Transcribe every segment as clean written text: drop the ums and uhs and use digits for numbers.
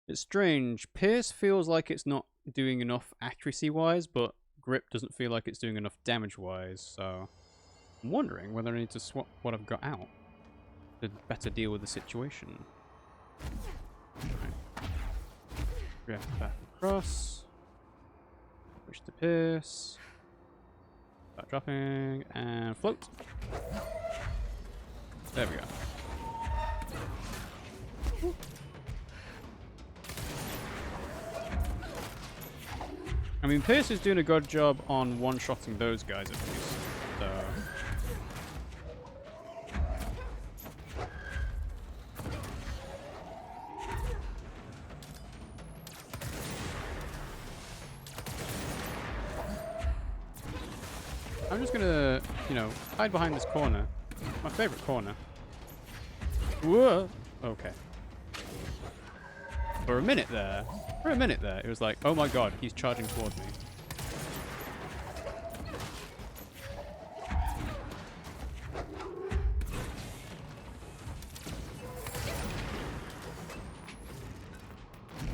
It's strange. Pierce feels like it's not doing enough accuracy-wise, but Grip doesn't feel like it's doing enough damage-wise, so... I'm wondering whether I need to swap what I've got out to better deal with the situation. Right. Drift back across. Push to Pierce. Start dropping, and float. There we go. Woo. I mean, Pierce is doing a good job on one-shotting those guys at least. So. I'm just gonna, hide behind this corner. My favorite corner. Whoa! Okay. For a minute there, it was like, oh my god, he's charging towards me.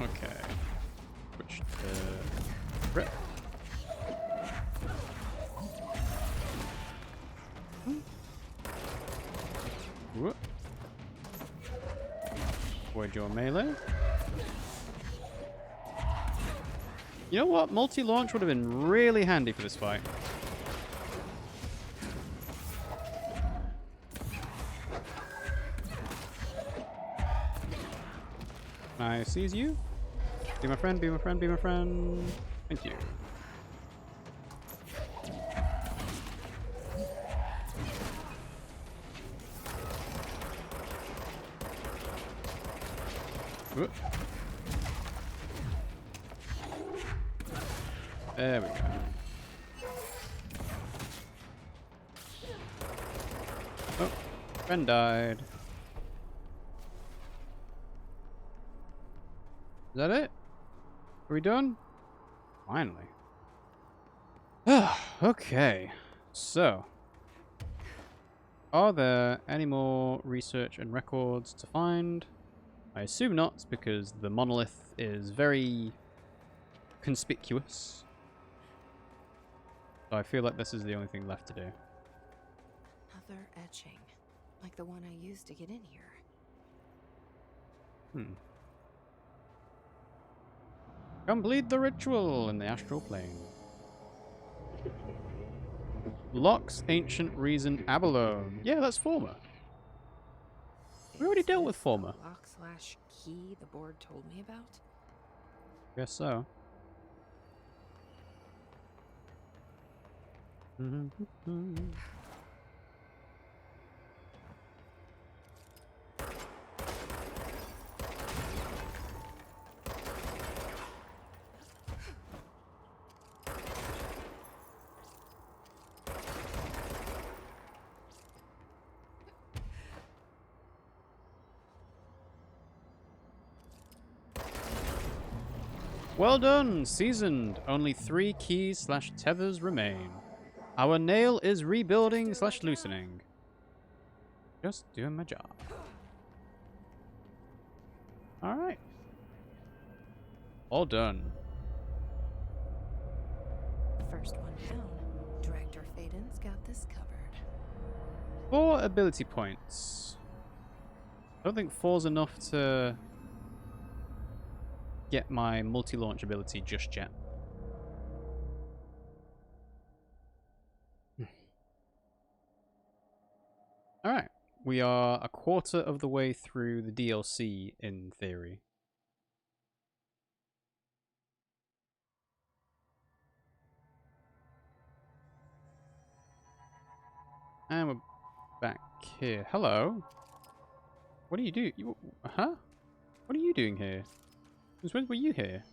Okay. Switch to Rip. Whoop. Avoid your melee. You know what? Multi-launch would have been really handy for this fight. I seize you. Be my friend, be my friend, be my friend. Thank you. Whoop. There we go. Oh, friend died. Is that it? Are we done? Finally. Okay. So, are there any more research and records to find? I assume not, because the monolith is very conspicuous. So I feel like this is the only thing left to do. Another etching, like the one I used to get in here. Complete the ritual in the astral plane. Locke's Ancient Reason Abalone. Yeah, that's Former. We already dealt with Former. Lock/key the board told me about? Guess so. Well done, seasoned. Only 3 keys/tethers remain. Our nail is rebuilding/loosening. Just doing my job. Alright. All done. First one down. Director Faden's got this covered. 4 ability points. I don't think 4's enough to get my multi-launch ability just yet. Alright, we are a quarter of the way through the DLC in theory. And we're back here. Hello? What do you do? Huh? What are you doing here? Since when were you here?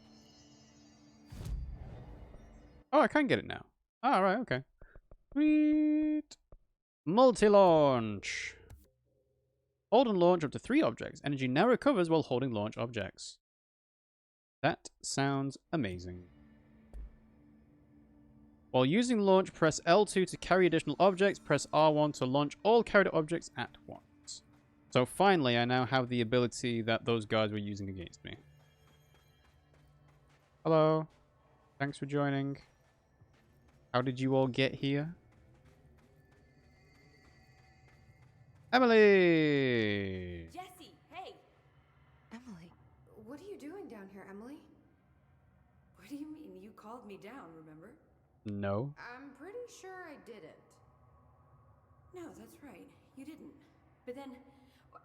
Oh, I can get it now. Oh, right, okay. Sweet. Multi-launch. Hold and launch up to 3 objects. Energy now recovers while holding launch objects. That sounds amazing. While using launch, press L2 to carry additional objects. Press R1 to launch all carried objects at once. So finally, I now have the ability that those guys were using against me. Hello. Thanks for joining. How did you all get here? Emily! Jesse, hey! Emily, what are you doing down here, Emily? What do you mean? You called me down, remember? No. I'm pretty sure I didn't. No, that's right. You didn't. But then,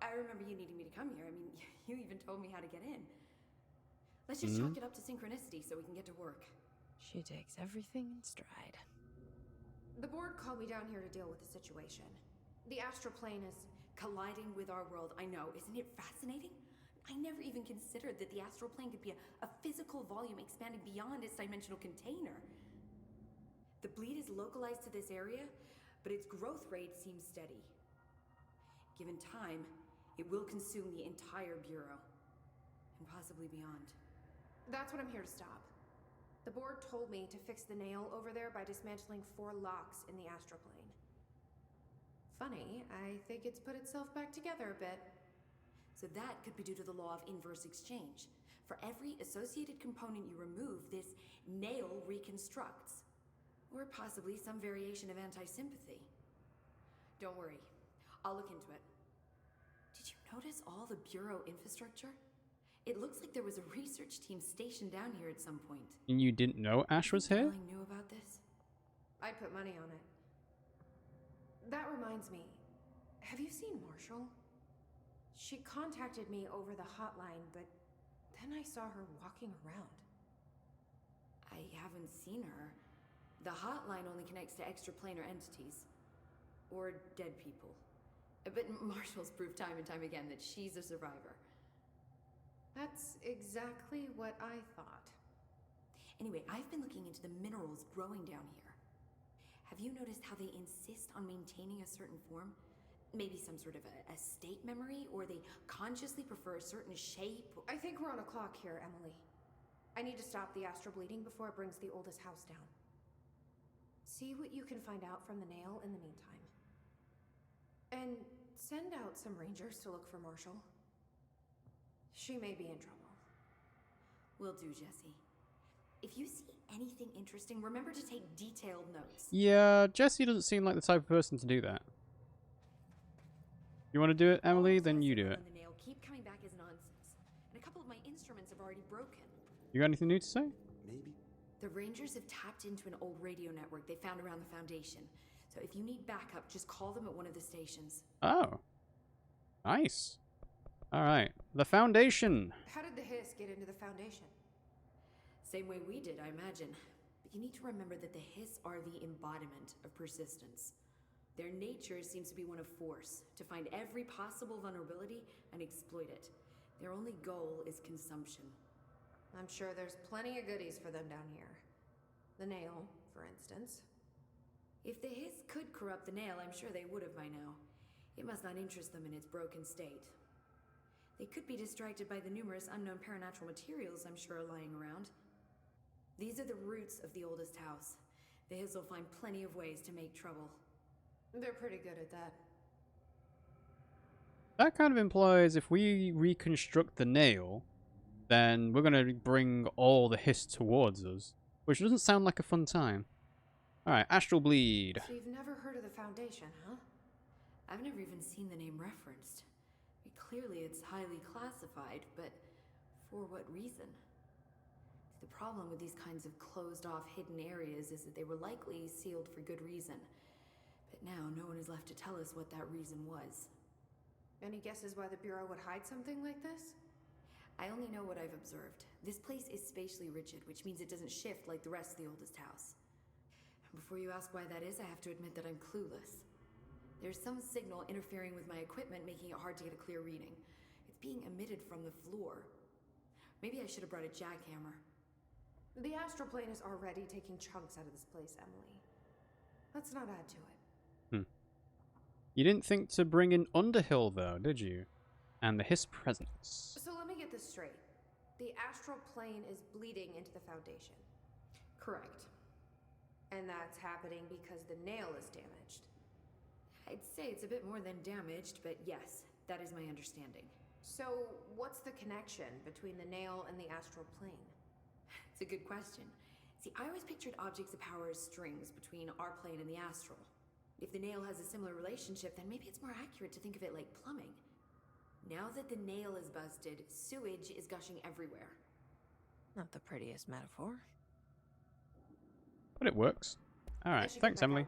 I remember you needing me to come here. I mean, you even told me how to get in. Let's just chalk it up to synchronicity so we can get to work. She takes everything in stride. The board called me down here to deal with the situation. The astral plane is colliding with our world. I know. Isn't it fascinating? I never even considered that the astral plane could be a physical volume expanding beyond its dimensional container. The bleed is localized to this area, but its growth rate seems steady. Given time, it will consume the entire Bureau, and possibly beyond. That's what I'm here to stop. The board told me to fix the nail over there by dismantling 4 locks in the astral plane. Funny, I think it's put itself back together a bit. So that could be due to the law of inverse exchange. For every associated component you remove, this nail reconstructs. Or possibly some variation of anti-sympathy. Don't worry, I'll look into it. Did you notice all the Bureau infrastructure? It looks like there was a research team stationed down here at some point. And you didn't know Ash was here? I knew about this. I put money on it. That reminds me, have you seen Marshall? She contacted me over the hotline, but then I saw her walking around. I haven't seen her. The hotline only connects to extraplanar entities. Or dead people. But Marshall's proved time and time again that she's a survivor. That's exactly what I thought. Anyway, I've been looking into the minerals growing down here. Have you noticed how they insist on maintaining a certain form? Maybe some sort of a state memory, or they consciously prefer a certain shape? I think we're on a clock here, Emily. I need to stop the astral bleeding before it brings the oldest house down. See what you can find out from the nail in the meantime. And send out some rangers to look for Marshall. She may be in trouble. Will do, Jesse. If you see anything interesting, remember to take detailed notes. Yeah, Jesse doesn't seem like the type of person to do that. You want to do it, Emily? Then you do it. The nail keep coming back as nonsense. And a couple of my instruments have already broken. You got anything new to say? Maybe. The Rangers have tapped into an old radio network they found around the Foundation. So if you need backup, just call them at one of the stations. Oh. Nice. Alright. The Foundation. How did the hiss get into the Foundation? Same way we did, I imagine. But you need to remember that the Hiss are the embodiment of persistence. Their nature seems to be one of force, to find every possible vulnerability and exploit it. Their only goal is consumption. I'm sure there's plenty of goodies for them down here. The nail, for instance. If the Hiss could corrupt the nail, I'm sure they would have by now. It must not interest them in its broken state. They could be distracted by the numerous unknown paranatural materials I'm sure are lying around. These are the roots of the oldest house. The Hiss will find plenty of ways to make trouble. They're pretty good at that. That kind of implies if we reconstruct the nail, then we're going to bring all the Hiss towards us. Which doesn't sound like a fun time. Alright, Astral Bleed. So you've never heard of the Foundation, huh? I've never even seen the name referenced. Clearly it's highly classified, but for what reason? The problem with these kinds of closed-off hidden areas is that they were likely sealed for good reason. But now no one is left to tell us what that reason was. Any guesses why the Bureau would hide something like this? I only know what I've observed. This place is spatially rigid, which means it doesn't shift like the rest of the oldest house. And before you ask why that is, I have to admit that I'm clueless. There's some signal interfering with my equipment, making it hard to get a clear reading. It's being emitted from the floor. Maybe I should have brought a jackhammer. The astral plane is already taking chunks out of this place, Emily. Let's not add to it. You didn't think to bring in Underhill, though, did you? And the Hiss presence. So let me get this straight. The astral plane is bleeding into the Foundation. Correct. And that's happening because the nail is damaged. I'd say it's a bit more than damaged, but yes, that is my understanding. So, what's the connection between the nail and the astral plane? It's a good question. See, I always pictured objects of power as strings between our plane and the astral. If the nail has a similar relationship, then maybe it's more accurate to think of it like plumbing. Now that the nail is busted, sewage is gushing everywhere. Not the prettiest metaphor. But it works. Alright, thanks, Emily.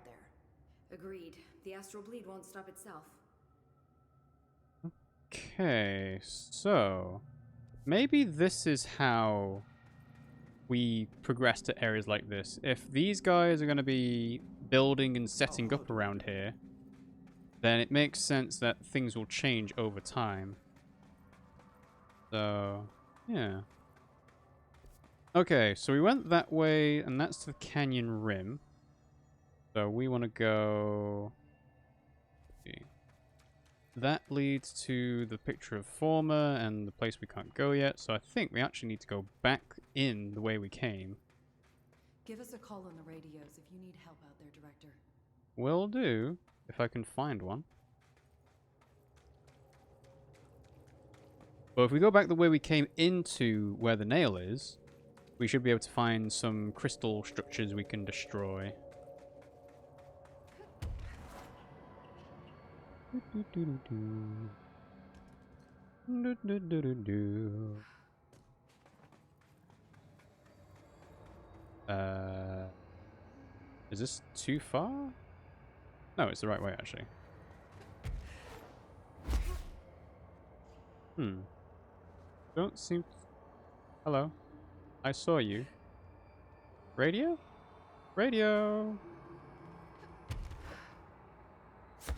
Agreed. The astral bleed won't stop itself. Okay, so maybe this is how we progress to areas like this. If these guys are going to be building and setting up around here, then it makes sense that things will change over time. So, yeah. Okay, so we went that way, and that's the canyon rim. So we want to go... Okay. That leads to the picture of former and the place we can't go yet. So I think we actually need to go back in the way we came. Give us a call on the radios if you need help out there, Director. Will do, if I can find one. But if we go back the way we came into where the nail is, we should be able to find some crystal structures we can destroy. Is this too far? No, it's the right way, actually. Don't seem... Hello. I saw you. Radio? Radio!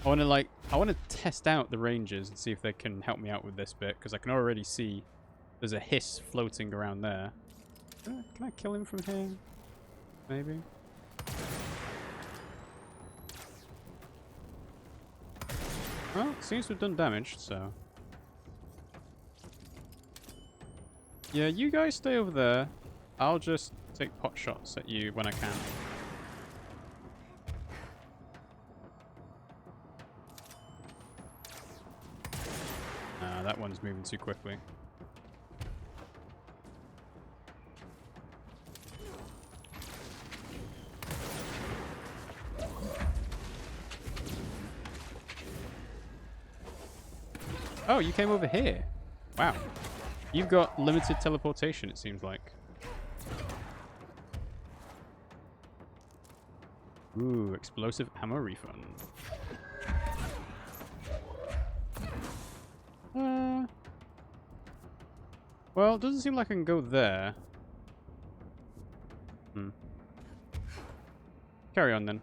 I want to test out the rangers and see if they can help me out with this bit, because I can already see there's a hiss floating around there. Can I kill him from here? Maybe? Well, it seems to have done damage, so... Yeah, you guys stay over there. I'll just take pot shots at you when I can. That one's moving too quickly. Oh, you came over here. Wow. You've got limited teleportation, it seems like. Ooh, explosive ammo refund. Well, it doesn't seem like I can go there. Carry on then.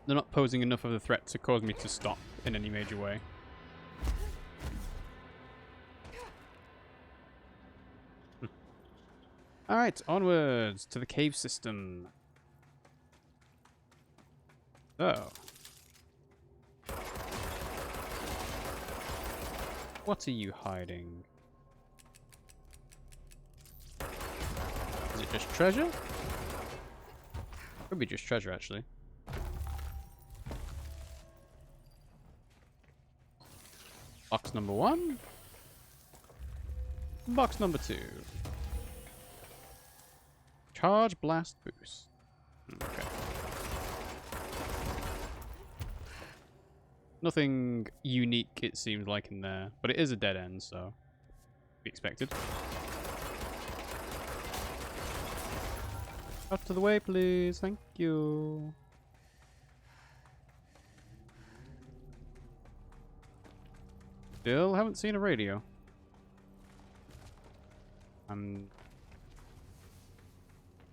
They're not posing enough of a threat to cause me to stop in any major way. Alright, onwards to the cave system. So. What are you hiding? Is it just treasure? Could be just treasure, actually. Box number 1. Box number 2. Charge blast boost. Okay. Nothing unique, it seems like, in there. But it is a dead end, so... be expected. Out of the way, please. Thank you. Still haven't seen a radio.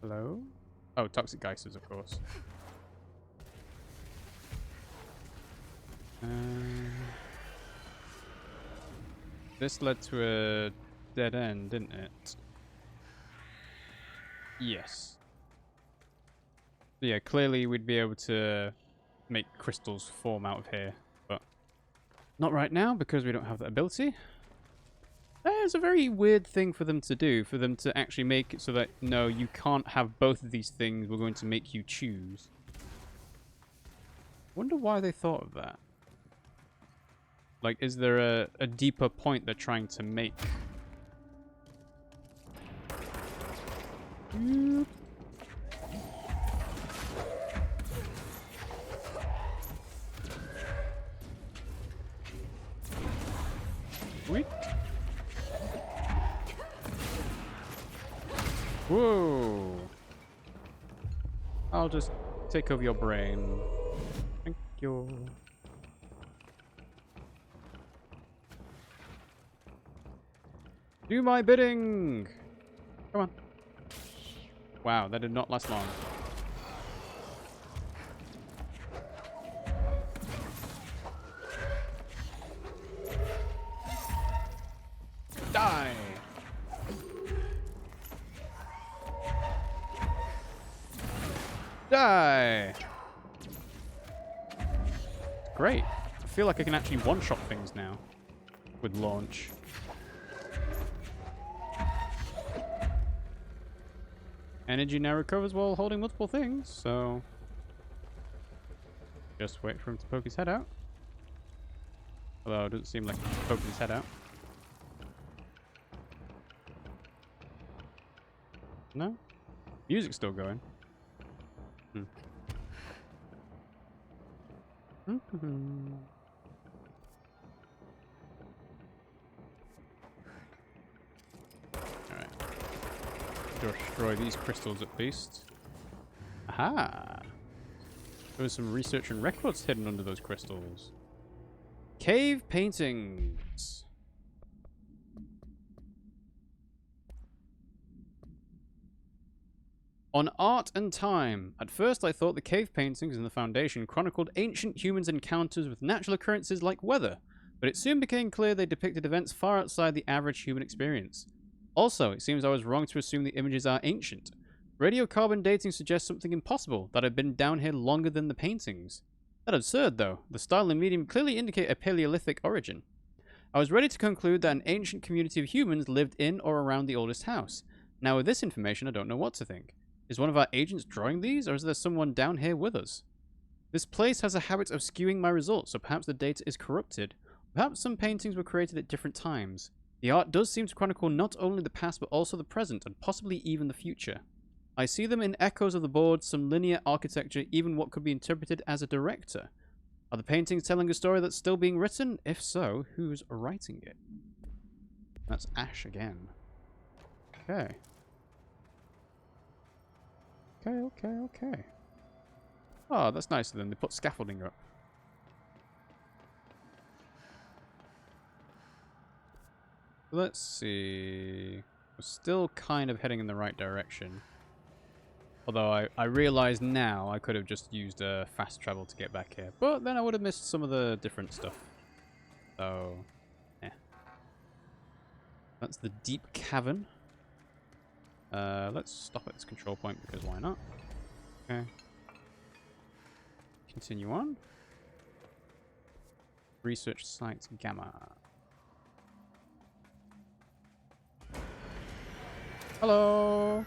Hello? Oh, toxic geysers, of course. This led to a dead end, didn't it? Yes. Yeah, clearly we'd be able to make crystals form out of here, but not right now because we don't have that ability. it's a very weird thing for them to do, for them to actually make it so that, no, you can't have both of these things. We're going to make you choose. Wonder why they thought of that. Like, is there a deeper point they're trying to make? Sweet. Whoa. I'll just take over your brain. Thank you. Do my bidding! Come on. Wow, that did not last long. Die! Die! Great. I feel like I can actually one-shot things now with launch. Energy now recovers while holding multiple things, so just wait for him to poke his head out. Although it doesn't seem like he's poking his head out. No? Music's still going. Alright. Destroy these crystals at least. Aha! There was some research and records hidden under those crystals. Cave paintings. On art and time. At first I thought the cave paintings in the Foundation chronicled ancient humans' encounters with natural occurrences like weather, but it soon became clear they depicted events far outside the average human experience. Also, it seems I was wrong to assume the images are ancient. Radiocarbon dating suggests something impossible, that had been down here longer than the paintings. That's absurd, though. The style and medium clearly indicate a Paleolithic origin. I was ready to conclude that an ancient community of humans lived in or around the oldest house. Now with this information, I don't know what to think. Is one of our agents drawing these, or is there someone down here with us? This place has a habit of skewing my results, so perhaps the data is corrupted. Perhaps some paintings were created at different times. The art does seem to chronicle not only the past, but also the present, and possibly even the future. I see them in echoes of the board, some linear architecture, even what could be interpreted as a director. Are the paintings telling a story that's still being written? If so, who's writing it? That's Ash again. Okay. Okay. Oh, that's nice of them. They put scaffolding up. Let's see. We're still kind of heading in the right direction. Although I realize now I could have just used fast travel to get back here. But then I would have missed some of the different stuff. So, yeah. That's the deep cavern. Let's stop at this control point because why not? Okay. Continue on. Research site Gamma. Hello.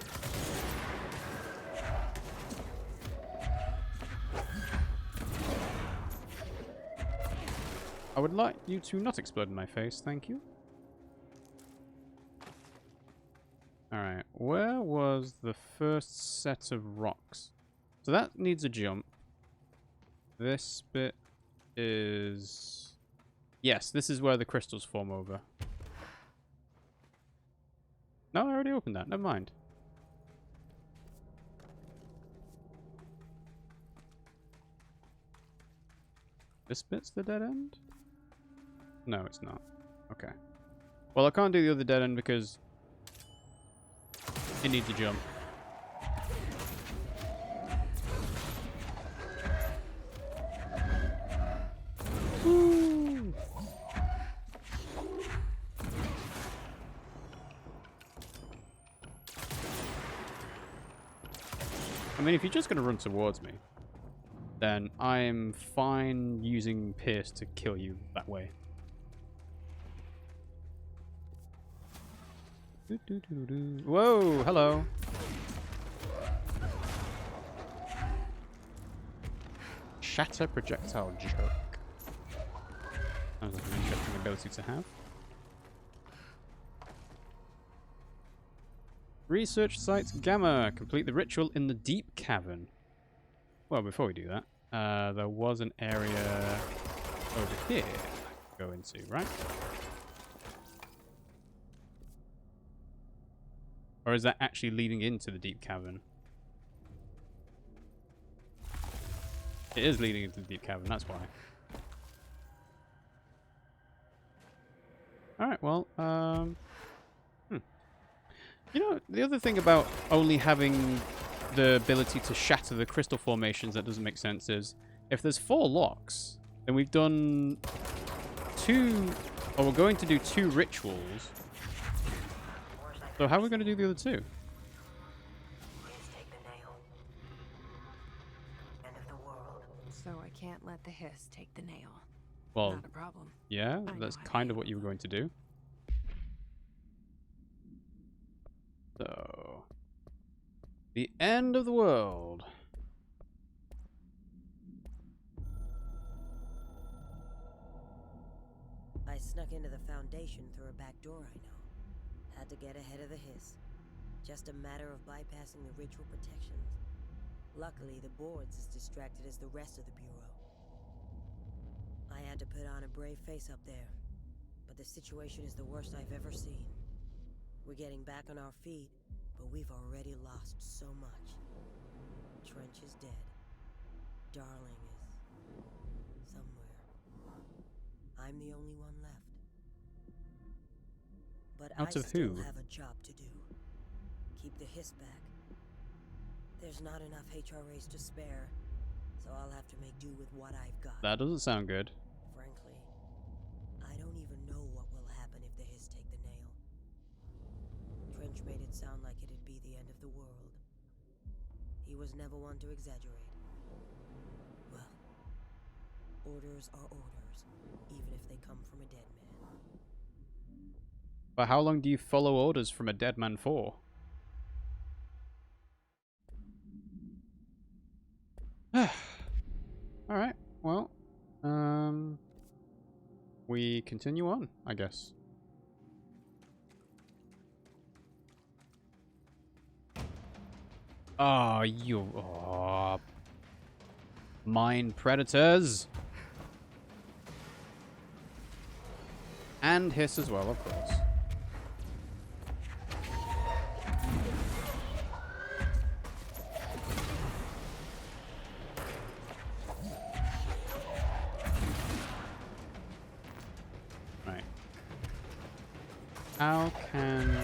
I would like you to not explode in my face, thank you. Alright, where was the first set of rocks? So that needs a jump. This bit is... Yes, this is where the crystals form over. No, I already opened that. Never mind. This bit's the dead end? No, it's not. Okay. Well, I can't do the other dead end because it needs a jump. Woo! I mean, if you're just going to run towards me, then I'm fine using Pierce to kill you that way. Whoa, hello. Shatter projectile joke. Sounds like an interesting ability to have. Research site Gamma. Complete the ritual in the deep cavern. Well, before we do that, there was an area over here to go into, right? Or is that actually leading into the deep cavern? It is leading into the deep cavern, that's why. Alright, well, You know, the other thing about only having the ability to shatter the crystal formations that doesn't make sense is, if there's 4 locks, then we've done 2, or we're going to do 2 rituals. So how are we going to do the other 2? So I can't let the hiss take the nail. Well, Not a problem. yeah, I that's know how to kind of what handle you were going to do. So, the end of the world. I snuck into the Foundation through a back door I know. Had to get ahead of the hiss. Just a matter of bypassing the ritual protections. Luckily, the board's as distracted as the rest of the Bureau. I had to put on a brave face up there, but the situation is the worst I've ever seen. We're getting back on our feet, but we've already lost so much. Trench is dead. Darling is somewhere. I'm the only one left. But Out I of still who? have a job to do. Keep the hiss back. There's not enough HRAs to spare, so I'll have to make do with what I've got. That doesn't sound good. Frankly, I don't even know what will happen if the hiss take the nail. Trench made it sound like it'd be the end of the world. He was never one to exaggerate. Well, orders are orders, even if they come from a dead man. But how long do you follow orders from a dead man for? Alright, well, we continue on, I guess. Oh, you... Oh. Mine predators! And hiss as well, of course. Right. How can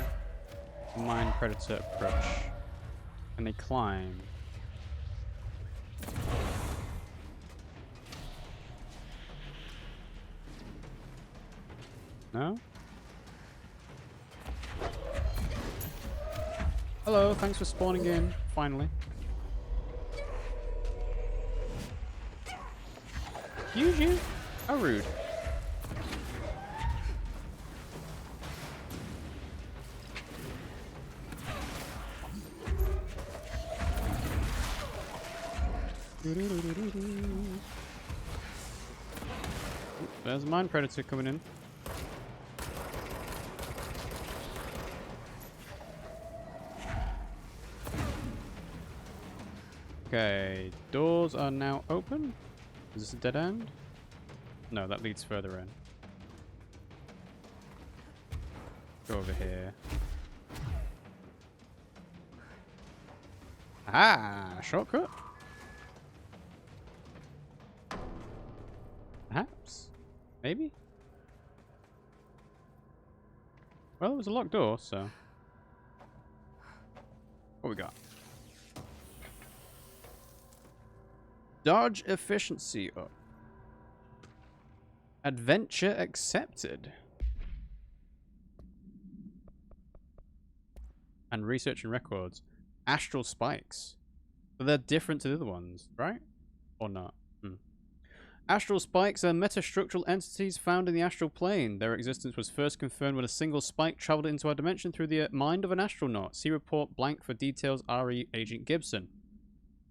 a mine predator approach? Can they climb? No? Hello, thanks for spawning in, finally. Excuse you? How rude. There's a mine predator coming in. Okay, doors are now open. Is this a dead end? No, that leads further in. Go over here. Ah, shortcut. Perhaps? Maybe? Well, it was a locked door, so... What we got? Dodge efficiency up. Adventure accepted. And research and records. Astral spikes. So they're different to the other ones, right? Or not? Astral spikes are metastructural entities found in the astral plane. Their existence was first confirmed when a single spike traveled into our dimension through the mind of an astronaut. See report blank for details, RE Agent Gibson.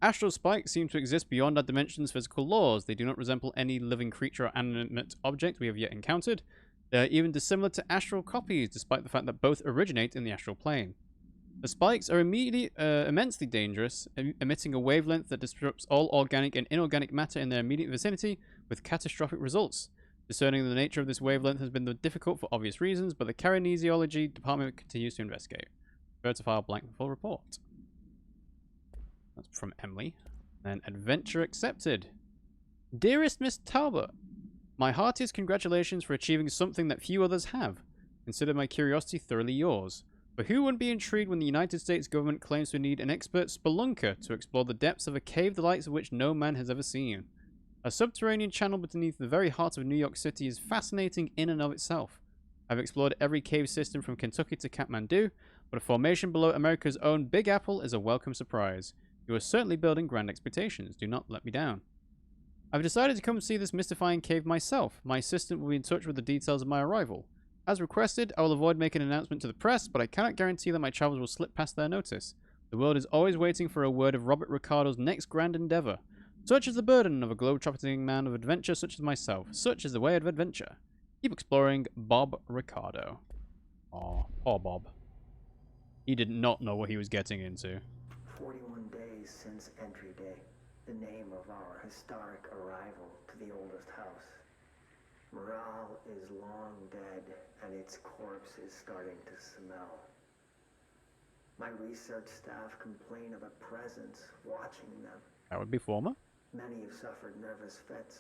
Astral spikes seem to exist beyond our dimension's physical laws. They do not resemble any living creature or animate object we have yet encountered. They are even dissimilar to astral copies, despite the fact that both originate in the astral plane. The spikes are immensely dangerous, emitting a wavelength that disrupts all organic and inorganic matter in their immediate vicinity, with catastrophic results. Discerning the nature of this wavelength has been difficult for obvious reasons, but the kinesiology department continues to investigate. Refer to file blank full report. That's from Emily. Then adventure accepted. Dearest Miss Talbot, my heartiest congratulations for achieving something that few others have. Consider my curiosity thoroughly yours. But who wouldn't be intrigued when the United States government claims to need an expert spelunker to explore the depths of a cave the likes of which no man has ever seen? A subterranean channel beneath the very heart of New York City is fascinating in and of itself. I've explored every cave system from Kentucky to Kathmandu, but a formation below America's own Big Apple is a welcome surprise. You are certainly building grand expectations. Do not let me down. I've decided to come see this mystifying cave myself. My assistant will be in touch with the details of my arrival. As requested, I will avoid making an announcement to the press, but I cannot guarantee that my travels will slip past their notice. The world is always waiting for a word of Robert Ricardo's next grand endeavor. Such is the burden of a globe-trotting man of adventure such as myself. Such is the way of adventure. Keep exploring, Bob Ricardo. Aw, poor Bob. He did not know what he was getting into. 41 days since entry day, the name of our historic arrival to the oldest house. Morale is long dead, and its corpse is starting to smell. My research staff complain of a presence watching them. That would be former. Many have suffered nervous fits.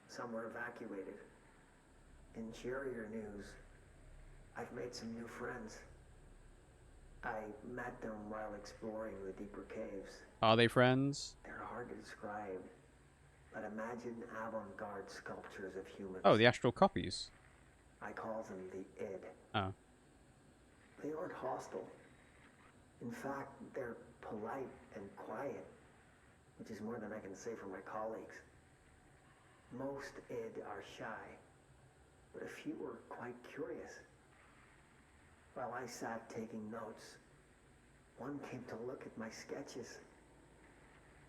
Some were evacuated. In cheerier news, I've made some new friends. I met them while exploring the deeper caves. Are they friends? They're hard to describe, but imagine avant-garde sculptures of humans. Oh, the astral copies. I call them the id. Oh. They aren't hostile. In fact, they're polite and quiet, which is more than I can say for my colleagues. Most id are shy, but a few are quite curious. While I sat taking notes, one came to look at my sketches.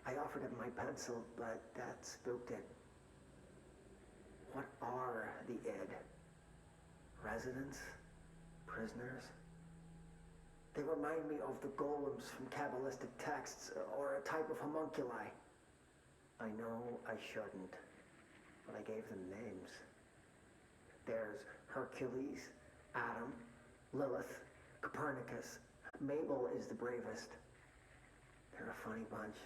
I offered him my pencil, but that spooked it. What are the id? Residents? Prisoners? They remind me of the golems from Kabbalistic texts, or a type of homunculi. I know I shouldn't, but I gave them names. There's Hercules, Adam, Lilith, Copernicus. Mabel is the bravest. They're a funny bunch.